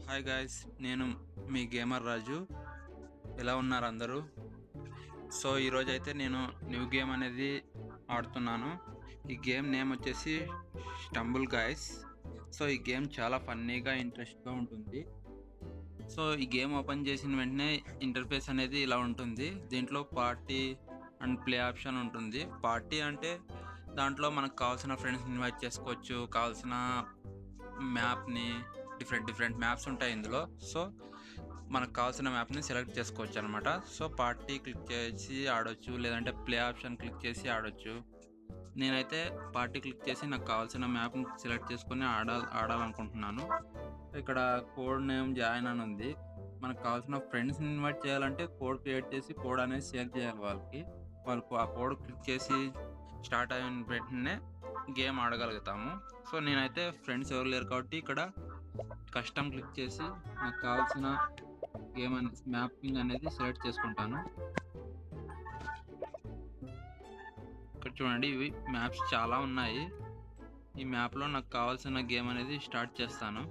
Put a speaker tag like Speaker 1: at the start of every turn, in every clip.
Speaker 1: Hi guys, నేను మీ gamer రాజు. ఎలా ఉన్నారు అందరూ? సో ఈరోజు అయితే నేను న్యూ గేమ్ అనేది ఆడుతున్నాను. ఈ గేమ్ నేమ్ వచ్చేసి స్టంబుల్ గాయ్స్. సో ఈ గేమ్ చాలా ఫన్నీగా ఇంట్రెస్ట్గా ఉంటుంది. సో ఈ గేమ్ ఓపెన్ చేసిన వెంటనే ఇంటర్ఫేస్ అనేది ఇలా ఉంటుంది. దీంట్లో పార్టీ అండ్ ప్లే ఆప్షన్ ఉంటుంది. పార్టీ అంటే దాంట్లో మనకు కావాల్సిన ఫ్రెండ్స్ని ఇన్వైట్ చేసుకోవచ్చు, కావాల్సిన మ్యాప్ని డిఫరెంట్ మ్యాప్స్ ఉంటాయి ఇందులో. సో మనకు కావాల్సిన మ్యాప్ని సెలెక్ట్ చేసుకోవచ్చు అనమాట. సో పార్టీ క్లిక్ చేసి ఆడొచ్చు, లేదంటే ప్లే ఆప్షన్ క్లిక్ చేసి ఆడొచ్చు. నేనైతే పార్టీ క్లిక్ చేసి నాకు కావాల్సిన మ్యాప్ని సెలెక్ట్ చేసుకొని ఆడాలనుకుంటున్నాను. ఇక్కడ కోడ్ నేమ్ జాయిన్ అని ఉంది. మనకు కావాల్సిన ఫ్రెండ్స్ని ఇన్వైట్ చేయాలంటే కోడ్ క్రియేట్ చేసి కోడ్ అనేది షేర్ చేయాలి వాళ్ళకు ఆ కోడ్ క్లిక్ చేసి స్టార్ట్ అయిన వెంటనే గేమ్ ఆడగలుగుతాము. సో నేనైతే ఫ్రెండ్స్ ఎవరు లేరు కాబట్టి ఇక్కడ కస్టమ్ క్లిక్ చేసి నాకు కావాల్సిన గేమ్ మ్యాపింగ్ అనేది సెలెక్ట్ చేసుకుంటాను. ఇక్కడ చూడండి, ఇవి మ్యాప్స్ చాలా ఉన్నాయి. ఈ మ్యాప్లో నాకు కావాల్సిన గేమ్ అనేది స్టార్ట్ చేస్తాను.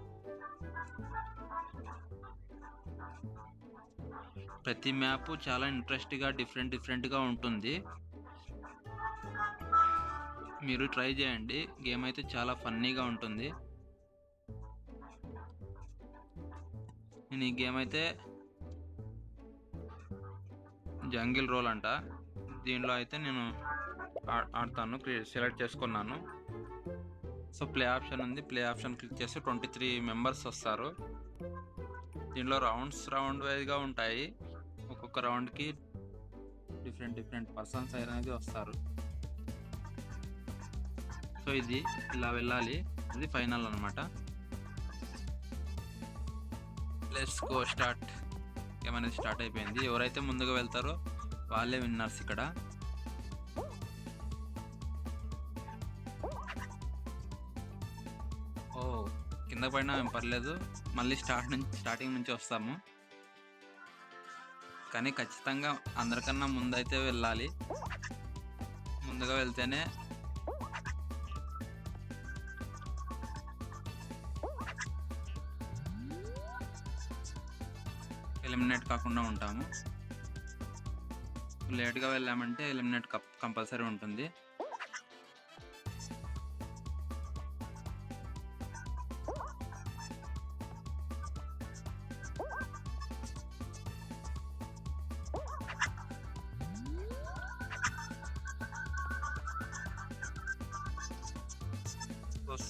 Speaker 1: ప్రతి మ్యాప్ చాలా ఇంట్రెస్ట్గా డిఫరెంట్గా ఉంటుంది. మీరు ట్రై చేయండి. గేమ్ అయితే చాలా ఫన్నీగా ఉంటుంది. నేను ఈ గేమ్ అయితే జంగిల్ రోల్ అంట. దీనిలో అయితే నేను ఆడతాను. సెలెక్ట్ చేసుకున్నాను. సో ప్లే ఆప్షన్ ఉంది. ప్లే ఆప్షన్ క్లిక్ చేస్తే 23 మెంబర్స్ వస్తారు. దీనిలో రౌండ్ వైజ్గా ఉంటాయి. ఒక్కొక్క రౌండ్కి డిఫరెంట్ పర్సన్స్ అనేది వస్తారు. సో ఇది ఇలా వెళ్ళాలి. ఇది ఫైనల్ అనమాట. Let's go start. గేమ్ అనేది స్టార్ట్ అయిపోయింది. ఎవరైతే ముందుగా వెళ్తారో వాళ్ళే విన్నర్స్. ఇక్కడ కింద పడినా ఏం పర్లేదు, మళ్ళీ స్టార్టింగ్ నుంచి వస్తాము. కానీ ఖచ్చితంగా అందరికన్నా ముందైతే వెళ్ళాలి. ముందుగా వెళ్తేనే ఎలిమినేట్ కాకుండా ఉంటాము. లేట్గా వెళ్ళామంటే ఎలిమినేట్ కంపల్సరీ ఉంటుంది.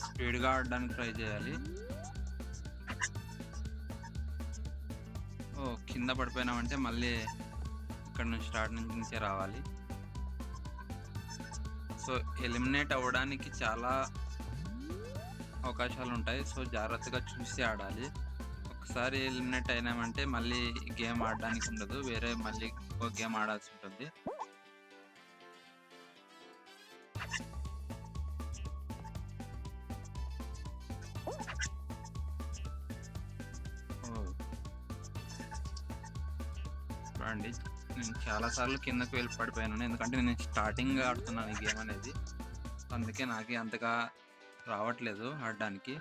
Speaker 1: స్పీడ్గా ఆడడానికి ట్రై చేయాలి. కింద పడిపోయినామంటే మళ్ళీ ఇక్కడ నుంచి స్టార్ట్ నుంచే రావాలి. సో ఎలిమినేట్ అవ్వడానికి చాలా అవకాశాలు ఉంటాయి. సో జాగ్రత్తగా చూసి ఆడాలి. ఒకసారి ఎలిమినేట్ అయినామంటే మళ్ళీ గేమ్ ఆడడానికి ఉండదు, వేరే మళ్ళీ ఒక గేమ్ ఆడాల్సి ఉంటుంది. చూడండి, నేను చాలాసార్లు కిందకు వెళ్ళి పడిపోయాను. ఎందుకంటే నేను స్టార్టింగ్ ఆడుతున్నాను ఈ గేమ్ అనేది. అందుకే నాకే అంతగా రావట్లేదు ఆడడానికి.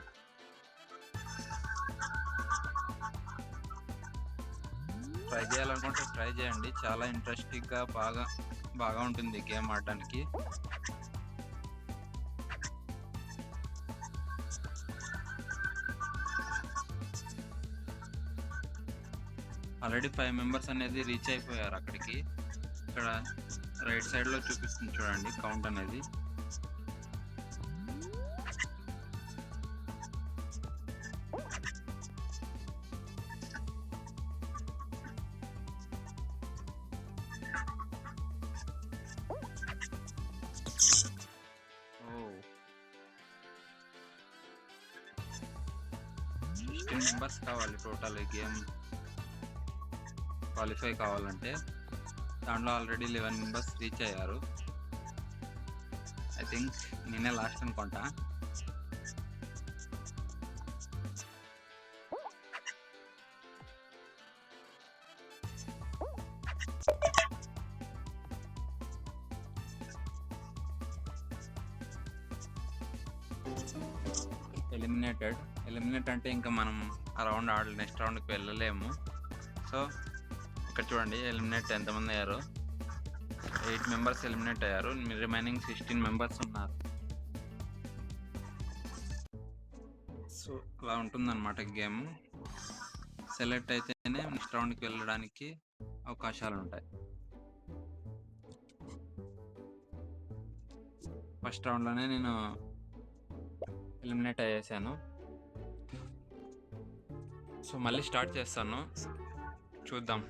Speaker 1: ట్రై చేయాలనుకుంటే ట్రై చేయండి. చాలా ఇంట్రెస్టింగ్గా బాగా ఉంటుంది గేమ్ ఆడడానికి. ఆల్రెడీ 5 మెంబర్స్ అనేది రీచ్ అయిపోయారు అక్కడికి. ఇక్కడ రైట్ సైడ్లో చూపిస్తుంది చూడండి కౌంట్ అనేది. మెంబర్స్ కావాలి టోటల్ ఈ గేమ్ క్వాలిఫై కావాలంటే. దాంట్లో ఆల్రెడీ 11 మెంబర్స్ రీచ్ అయ్యారు. ఐ థింక్ నేనే లాస్ట్ అనుకుంటా. ఎలిమినేటెడ్. ఎలిమినేట్ అంటే ఇంకా మనం ఆ రౌండ్ నెక్స్ట్ రౌండ్కి వెళ్ళలేము. సో ఇక్కడ చూడండి ఎలిమినేట్ ఎంతమంది అయ్యారు. 8 మెంబర్స్ ఎలిమినేట్ అయ్యారు. రిమైనింగ్ 16 మెంబర్స్ ఉన్నారు. సో అలా ఉంటుందన్నమాట గేమ్. సెలెక్ట్ అయితేనే నెక్స్ట్ రౌండ్కి వెళ్ళడానికి అవకాశాలు ఉంటాయి. ఫస్ట్ రౌండ్లోనే నేను ఎలిమినేట్ అయ్యేసాను. సో మళ్ళీ స్టార్ట్ చేస్తాను, చూద్దాం.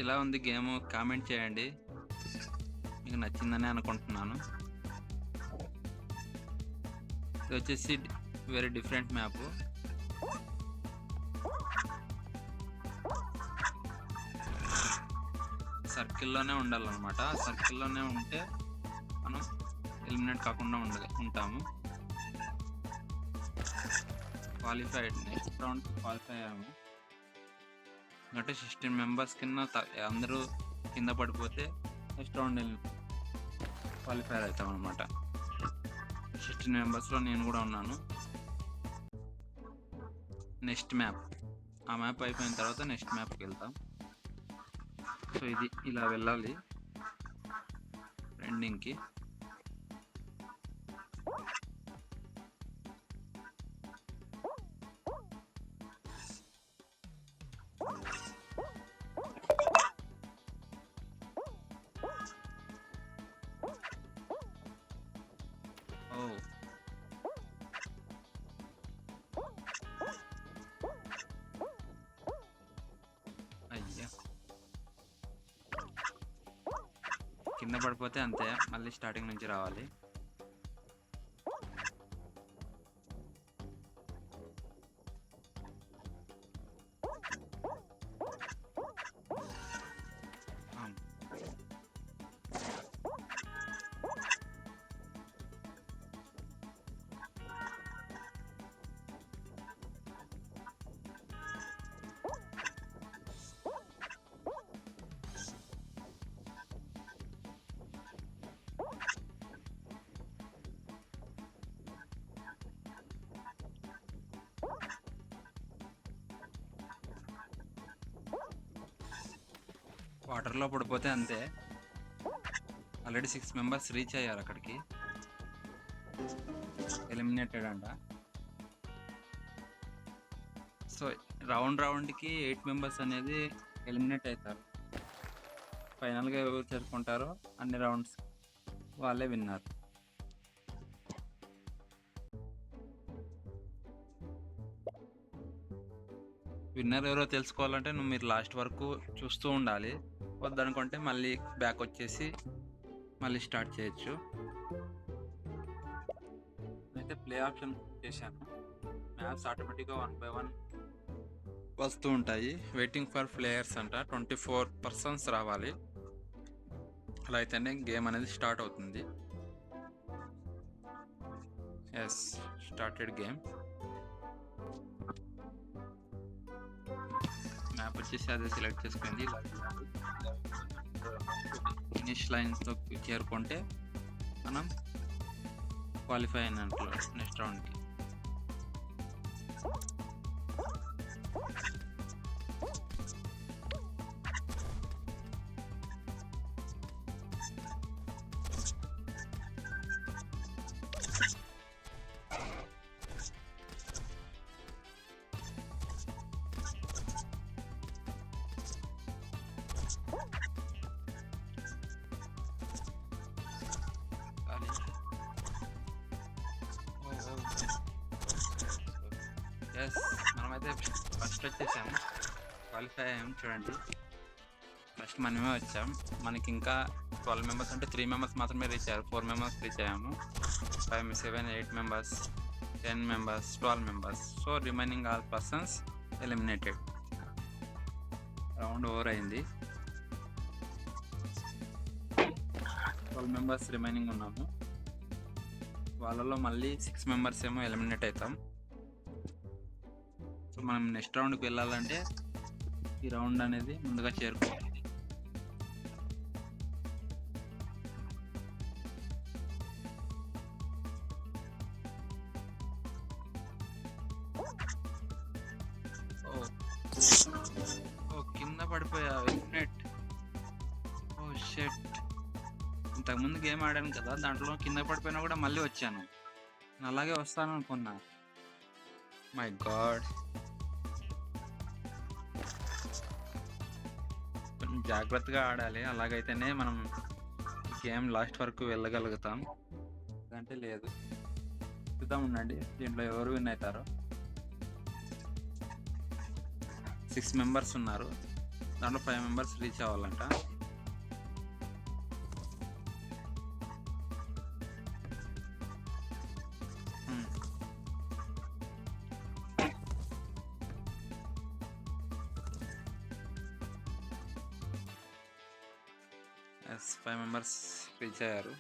Speaker 1: ఇలా ఉంది గేమ్, కామెంట్ చేయండి. మీకు నచ్చిందని అనుకుంటున్నాను. ఇది వచ్చేసి వెరీ డిఫరెంట్ మ్యాప్. సర్కిల్లోనే ఉండాలన్నమాట. సర్కిల్లోనే ఉంటే మనం ఎలిమినేట్ కాకుండా ఉంటాము. క్వాలిఫైడ్, నెక్స్ట్ రౌండ్కి క్వాలిఫై అయ్యాము. అంటే 16 మెంబర్స్ కింద అందరూ కింద పడిపోతే నెక్స్ట్ రౌండ్ క్వాలిఫై అవుతాం అనమాట. 16 మెంబర్స్లో నేను కూడా ఉన్నాను. నెక్స్ట్ మ్యాప్, ఆ మ్యాప్ అయిపోయిన తర్వాత నెక్స్ట్ మ్యాప్కి వెళ్తాం. సో ఇది ఇలా వెళ్ళాలి ఎండింగ్కి. అయ్యా, కింద పడిపోతే అంతే, మళ్ళీ స్టార్టింగ్ నుంచి రావాలి. వాటర్లో పడిపోతే అంతే. ఆల్రెడీ 6 మెంబర్స్ రీచ్ అయ్యారు అక్కడికి. ఎలిమినేటెడ్ అంట. సో రౌండ్కి 8 మెంబర్స్ అనేది ఎలిమినేట్ అవుతారు. ఫైనల్గా ఎవరు చేరుకుంటారో అన్ని రౌండ్స్ వాళ్ళే విన్నారు. విన్నర్ ఎవరో తెలుసుకోవాలంటే మీరు లాస్ట్ వరకు చూస్తూ ఉండాలి. వద్దనుకుంటే మళ్ళీ బ్యాక్ వచ్చేసి మళ్ళీ స్టార్ట్ చేయొచ్చు. అయితే ప్లే ఆప్షన్ చేశాను. మ్యాప్స్ ఆటోమేటిక్గా 1 by 1 వస్తూ ఉంటాయి. వెయిటింగ్ ఫర్ ప్లేయర్స్ అంట. 24 పర్సన్స్ రావాలి. అలా అయితేనే గేమ్ అనేది స్టార్ట్ అవుతుంది. Yes, started game. మ్యాప్ వచ్చేసి అదే సెలెక్ట్ చేసుకుంది. ఫినిష్ లైన్స్తో చేరుకుంటే మనం క్వాలిఫై అయినట్లు నెక్స్ట్ రౌండ్కి. ఎస్, మనమైతే ఫస్ట్ వచ్చేసాము, క్వాలిఫై అయ్యాము. చూడండి, ఫస్ట్ మనమే వచ్చాం. మనకి ఇంకా 12 మెంబర్స్ అంటే 3 మెంబర్స్ మాత్రమే రీచ్ అయ్యారు. 4 మెంబర్స్ రీచ్ అయ్యాము. 5, 7, 8 members, 10 members, 12 members. So remaining all persons eliminated. Round over అయింది. 12 మెంబర్స్ రిమైనింగ్ ఉన్నాము. వాళ్ళలో మళ్ళీ 6 మెంబర్స్ ఏమో ఎలిమినేట్ అవుతాం. సో మనం నెక్స్ట్ రౌండ్కి వెళ్ళాలంటే ఈ రౌండ్ అనేది ముందుగా చేరుకోవాలి. ఓ కింద పడిపోయా నెట్. ఓ షెట్. ఇంతకుముందు గేమ్ ఆడాను కదా, దాంట్లో కింద పడిపోయినా కూడా మళ్ళీ వచ్చాను. నేను అలాగే వస్తాను అనుకున్నా. My God. కొంచెం జాగ్రత్తగా ఆడాలి, అలాగైతేనే మనం గేమ్ లాస్ట్ వరకు వెళ్ళగలుగుతాం. అంటే లేదు. చూద్దాం ఉండండి దీంట్లో ఎవరు విన్ అవుతారో. 6 మెంబర్స్ ఉన్నారు, దాంట్లో 5 మెంబర్స్ రీచ్ అవ్వాలంట. ఎస్, 5 మెంబర్స్ రీచ్ అయ్యారు.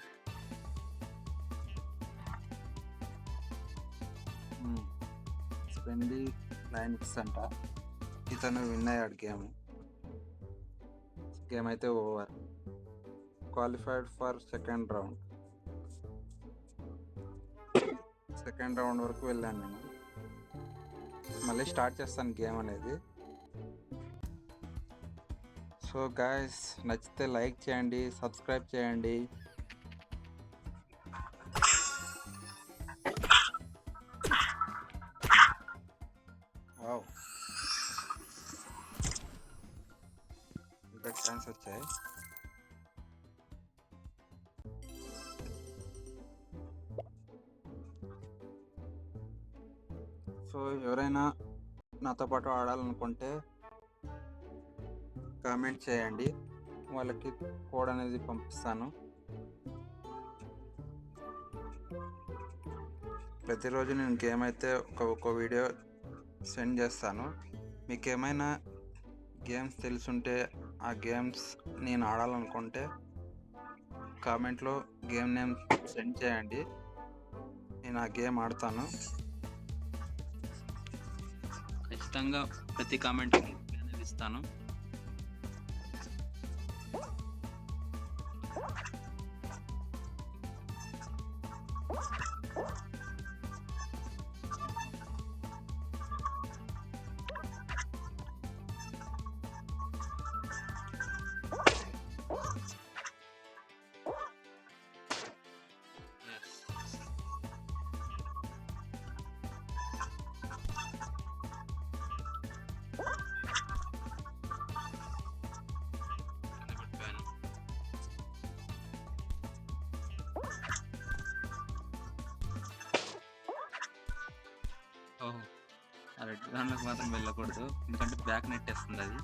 Speaker 1: స్పెండి లైన్స్ అంట, ఇతను విన్ అయ్యాడు గేమ్ అయితే over. Qualified for second round వరకు వెళ్ళాను నేను. మళ్ళీ స్టార్ట్ చేస్తాను గేమ్ అనేది. సో గాయస్, నచ్చితే లైక్ చేయండి, సబ్స్క్రైబ్ చేయండి. ఇంకా ఛాన్స్ వచ్చాయి. సో ఎవరైనా నాతో పాటు ఆడాలనుకుంటే కామెంట్ చేయండి, వాళ్ళకి కోడ్ అనేది పంపిస్తాను. ప్రతిరోజు నేను గేమ్ అయితే ఒక వీడియో సెండ్ చేస్తాను. మీకు ఏమైనా గేమ్స్ తెలుసుంటే, ఆ గేమ్స్ నేను ఆడాలనుకుంటే కామెంట్లో గేమ్ నేమ్ సెండ్ చేయండి, నేను ఆ గేమ్ ఆడతాను. ఖచ్చితంగా ప్రతి కామెంట్కి అనేది ఇస్తాను. ఓహో, ఆ రెడ్ దాంట్లోకి మాత్రం వెళ్ళకూడదు, ఎందుకంటే బ్యాక్ నెట్టేస్తుంది అది.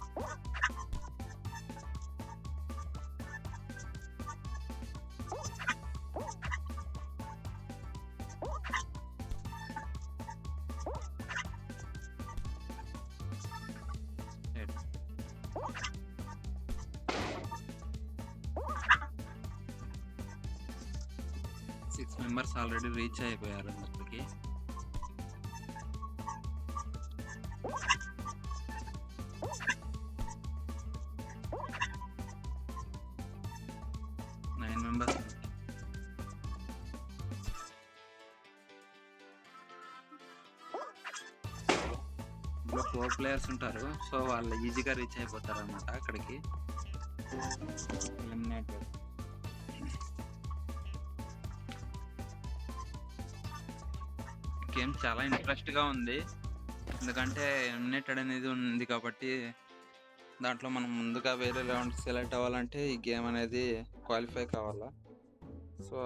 Speaker 1: సిక్స్ మెంబర్స్ ఆల్రెడీ రీచ్ అయిపోయారు అక్కడికి. ఇందులో 4 ప్లేయర్స్ ఉంటారు, సో వాళ్ళు ఈజీగా రీచ్ అయిపోతారు అన్నమాట అక్కడికి. ఎలిమినేటెడ్. గేమ్ చాలా ఇంట్రెస్ట్గా ఉంది, ఎందుకంటే ఎలిమినేటెడ్ అనేది ఉంది కాబట్టి దాంట్లో మనం ముందుగా వేరే రౌండ్ సెలెక్ట్ అవ్వాలంటే ఈ గేమ్ అనేది క్వాలిఫై కావాలా. సో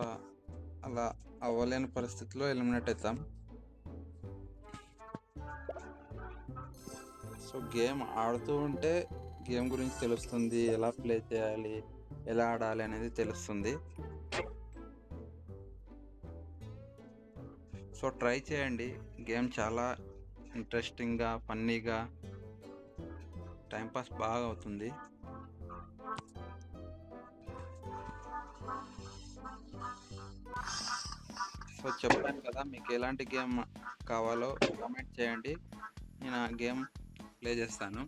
Speaker 1: అలా అవ్వలేని పరిస్థితిలో ఎలిమినేట్ అవుతాం. సో గేమ్ ఆడుతూ ఉంటే గేమ్ గురించి తెలుస్తుంది, ఎలా ప్లే చేయాలి, ఎలా ఆడాలి అనేది తెలుస్తుంది. సో ట్రై చేయండి, గేమ్ చాలా ఇంట్రెస్టింగ్గా, ఫన్నీగా, టైంపాస్ బాగా అవుతుంది. సో చెప్పాను కదా, మీకు ఎలాంటి గేమ్ కావాలో కామెంట్ చేయండి, నేను ఆ గేమ్ ప్లే చేస్తాను.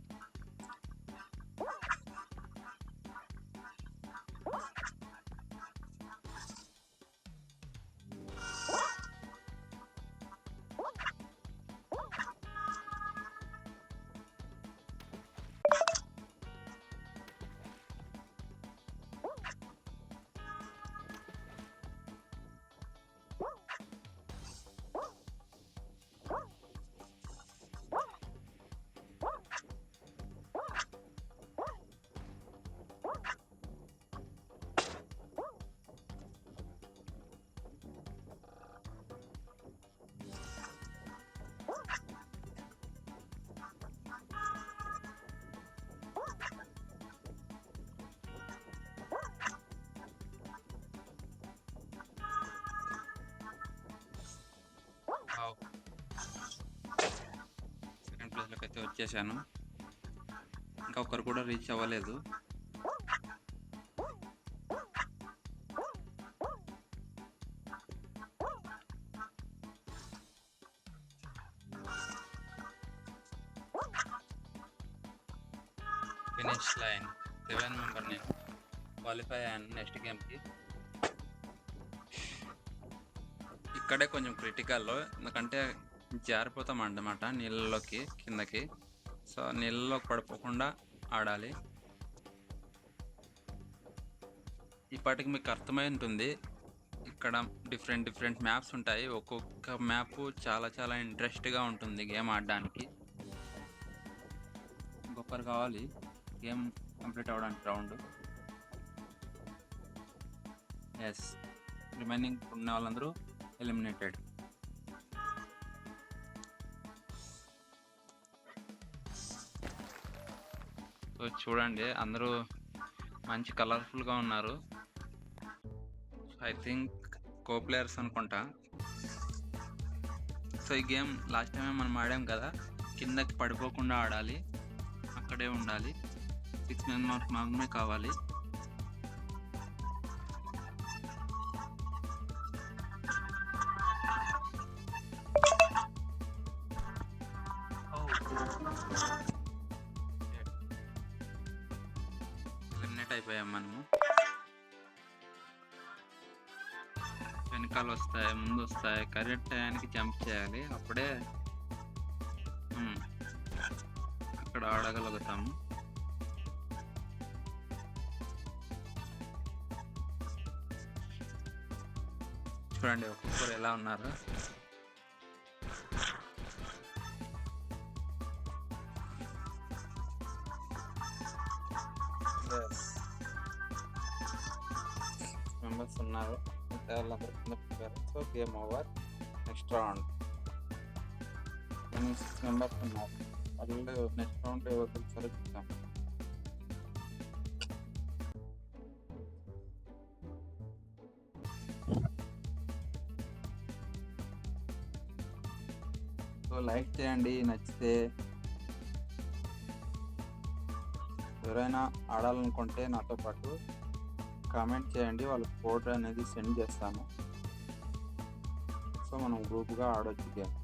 Speaker 1: అయితే వచ్చేసాను. ఇంకా ఒక్కరు కూడా రీచ్ అవ్వలేదు. ఫినిష్ లైన్ 7 మెంబర్ నేను క్వాలిఫై అయ్యాను నెక్స్ట్ గేమ్కి. ఇక్కడే కొంచెం క్రిటికల్లో, ఎందుకంటే జారిపోతాం అన్నమాట నీళ్ళలోకి కిందకి. సో నీళ్ళలోకి పడిపోకుండా ఆడాలి. ఇప్పటికి మీకు అర్థమై ఉంటుంది, ఇక్కడ డిఫరెంట్ మ్యాప్స్ ఉంటాయి. ఒక్కొక్క మ్యాప్ చాలా ఇంట్రెస్ట్గా ఉంటుంది గేమ్ ఆడడానికి. ఇంకొకరు కావాలి గేమ్ కంప్లీట్ అవ్వడానికి రౌండ్. ఎస్, రిమైనింగ్ ఉన్న వాళ్ళందరూ ఎలిమినేటెడ్. సో చూడండి, అందరూ మంచి కలర్ఫుల్గా ఉన్నారు. ఐ థింక్ కో ప్లేయర్స్ అనుకుంటా. సో ఈ గేమ్ లాస్ట్ టైమే మనం ఆడాం కదా, కిందకి పడిపోకుండా ఆడాలి, అక్కడే ఉండాలి. 6 మెంబర్స్ మాత్రమే కావాలి. ఎలిమినేట్ అయిపోయాం మనము. వెనకాల వస్తాయి, ముందు వస్తాయి, కరెక్ట్ టైంకి జంప్ చేయాలి, అప్పుడే అక్కడ ఆడగలుగుతాము. చూడండి ఒక్కొక్కరు ఎలా ఉన్నారు. మెంబర్స్ ఉన్నారు, వాళ్ళందరూ కింద పెట్టారు. So game over. Next round 6 members ఉన్నారు. వాళ్ళు నెక్స్ట్ రౌండ్ ఎవరు గెలుస్తారో చూద్దాం. సో లైక్ చేయండి నచ్చితే. ఎవరైనా ఆడాలనుకుంటే నాతో పాటు కామెంట్ చేయండి, వాళ్ళకి కోడ్ అనేది సెండ్ చేస్తాను. సో మనం గ్రూప్గా ఆడొచ్చు గేమ్.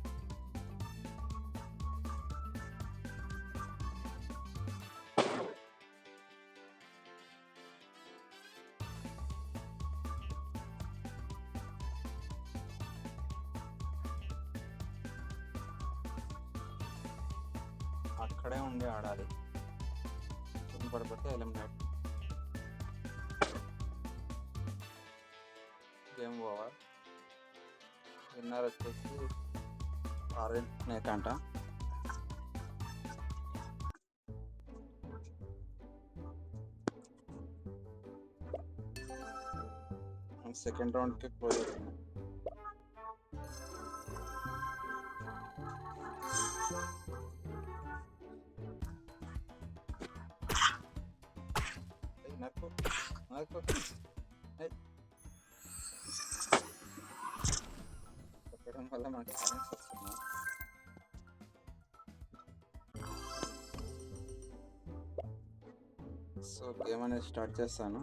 Speaker 1: అక్కడే ఉండి ఆడాలి, కింద పడిపోతే ఎలిమినేట్. Game over. విన్నర్ వచ్చేసి ఆరెంజ్ స్నేక్ అంట. సెకండ్ రౌండ్కి క్లోజ్ అవుతుంది. పెట్టడం వల్ల మనకి పాయింట్స్ వస్తున్నాయి. సో గేమ్ అనేది స్టార్ట్ చేస్తాను.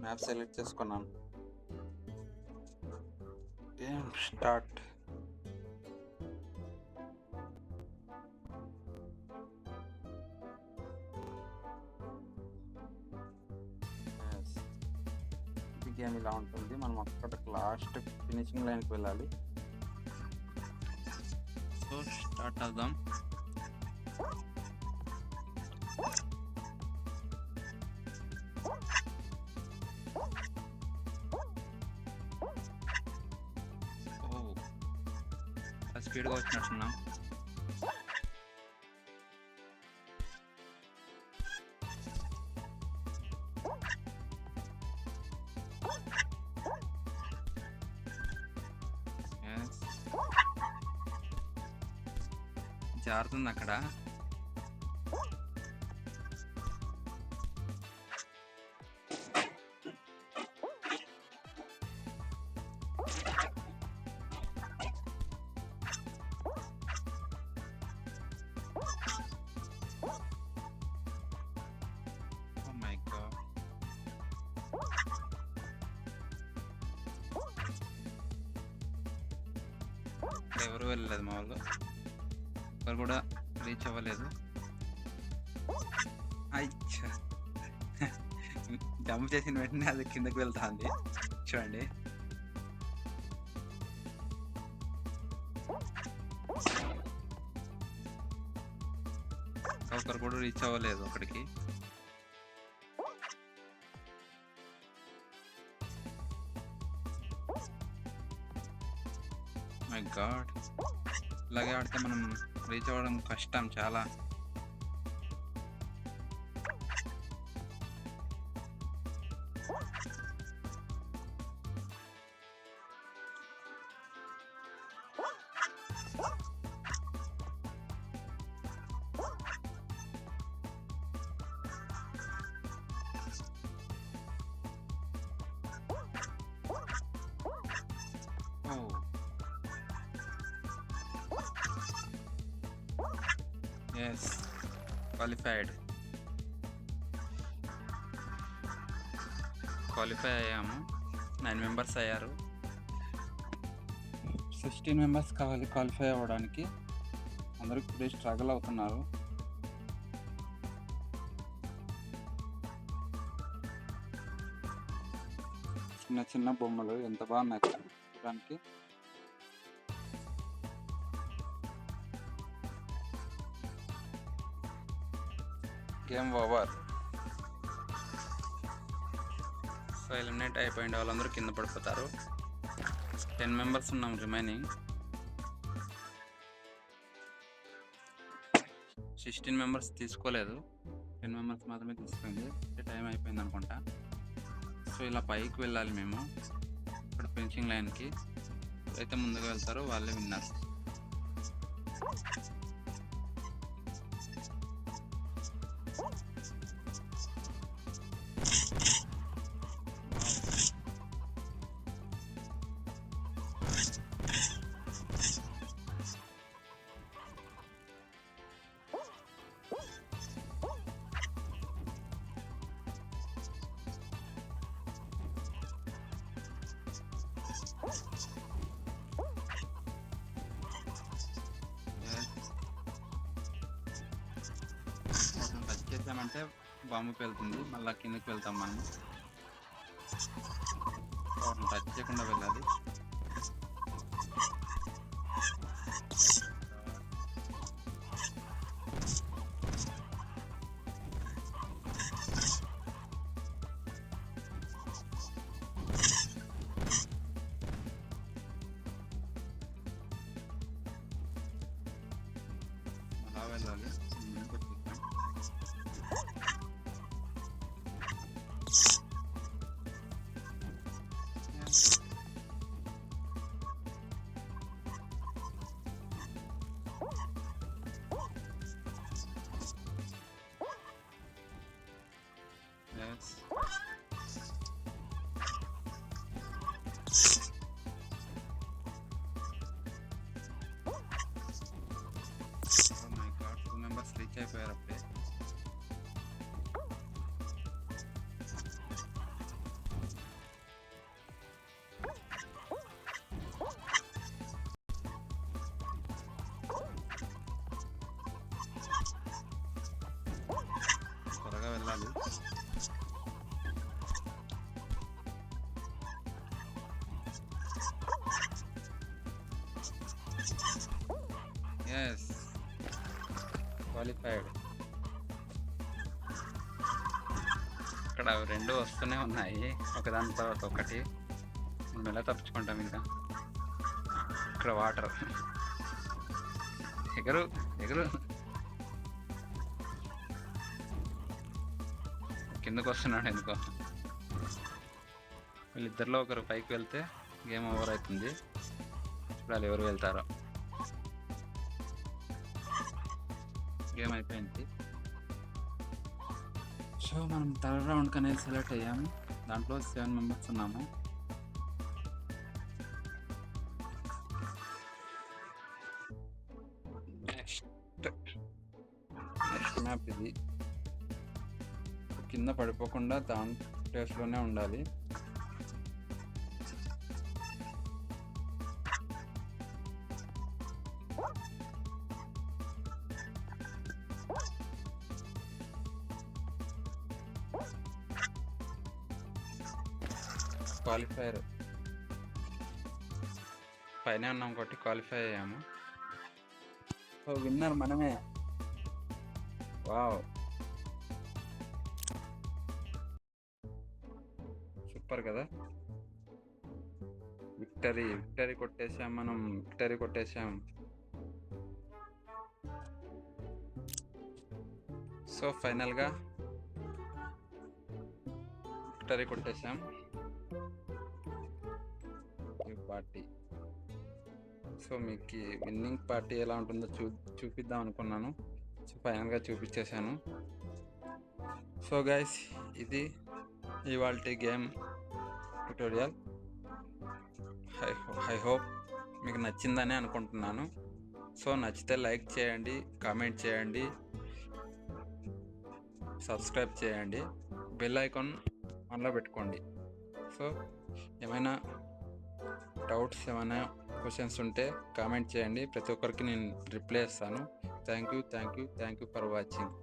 Speaker 1: మ్యాప్ సెలెక్ట్ చేసుకున్నాను. Game start. ఈ గేమ్ ఇలా ఉంటుంది. మనం అక్కడ లాస్ట్ ఫినిషింగ్ లైన్కి వెళ్ళాలి. సో స్టార్ట్ అవుదాం. స్పీడ్గా వచ్చినట్టున్నాం. జారుతుంది అక్కడ. ఎవరు వెళ్ళలేదు మా వాళ్ళు, ఎవరు కూడా రీచ్ అవ్వలేదు. అయ్యా జంప్ చేసిన వెంటనే అది కిందకి వెళ్తుంది చూడండి. ఒకరు కూడా రీచ్ అవ్వలేదు అక్కడికి. మై గాడ్, ఇలాగే ఆడితే మనం రీచ్ అవ్వడం కష్టం చాలా. ఎస్, క్వాలిఫై అయ్యాము. 9 మెంబర్స్ అయ్యారు. 16 మెంబర్స్ కావాలి క్వాలిఫై అవ్వడానికి. అందరూ ఇప్పుడే స్ట్రగుల్ అవుతున్నారు. చిన్న చిన్న బొమ్మలు ఎంత బాగున్నాయి చూడడానికి. Game over. సో ఎలిమినేట్ అయిపోయిన వాళ్ళందరూ కింద పడిపోతారు. 10 మెంబర్స్ ఉన్నాం రిమైనింగ్. 16 మెంబర్స్ తీసుకోలేదు, 10 మెంబర్స్ మాత్రమే తీసుకుంది. టైం అయిపోయింది అనుకుంటా. సో ఇలా పైకి వెళ్ళాలి మేము. ఇక్కడ ఫినిషింగ్ లైన్కి అయితే ముందుకు వెళ్తారో వాళ్ళే విన్నారు. టచ్ చేసామంటే బాంబు వెళ్తుంది, మళ్ళీ కిందకి వెళ్తాం మనం. టచ్ చేయకుండా వెళ్ళాలి. అలా వెళ్ళాలి. Yes. Oh my god, 2 members reach అయిపోయారు అప్పుడే. త్వరగా వెళ్ళాలి. Yes, qualified. ఇక్కడ రెండు వస్తూనే ఉన్నాయి, ఒకదాని తర్వాత ఒకటి. మనం ఎలా తప్పించుకుంటాం ఇంకా. ఇక్కడ వాటర్. ఎగరు ఎగరు. కిందకు వస్తున్నాడు ఎందుకో. వీళ్ళిద్దరిలో ఒకరు పైకి వెళ్తే గేమ్ ఓవర్ అవుతుంది. చూడాలి ఎవరు వెళ్తారో. గేమ్ అయిపోయింది. సో మనం థర్డ్ రౌండ్కి అనేది సెలెక్ట్ అయ్యాము. దాంట్లో 7 మెంబర్స్ ఉన్నాము. నెక్స్ట్ మ్యాప్ ఇది. కింద పడిపోకుండా దాని ప్లేస్లోనే ఉండాలి. క్వాలిఫైర్ పైన ఉన్నాం కాబట్టి క్వాలిఫై అయ్యాము. సో విన్నర్ మనమే. వావ్, సూపర్ కదా. విక్టరీ కొట్టేసాం, మనం విక్టరీ కొట్టేసాం. సో ఫైనల్గా విక్టరీ కొట్టేసాం. ఈ పార్టీ, సో మీకు విన్నింగ్ పార్టీ ఎలా ఉంటుందో చూపిద్దాం అనుకున్నాను. సో ఫైనల్గా చూపించేశాను. సో గైస్, ఇది ఇవాల్టి గేమ్ ట్యుటోరియల్. ఐ హోప్ మీకు నచ్చిందని అనుకుంటున్నాను. సో నచ్చితే లైక్ చేయండి, కామెంట్ చేయండి, సబ్స్క్రైబ్ చేయండి, బెల్ ఐకాన్ ఆన్లో పెట్టుకోండి. సో ఏమైనా డౌట్స్, ఏమైనా క్వశ్చన్స్ ఉంటే కామెంట్ చేయండి. ప్రతి ఒక్కరికి నేను రిప్లై ఇస్తాను. Thank you for watching.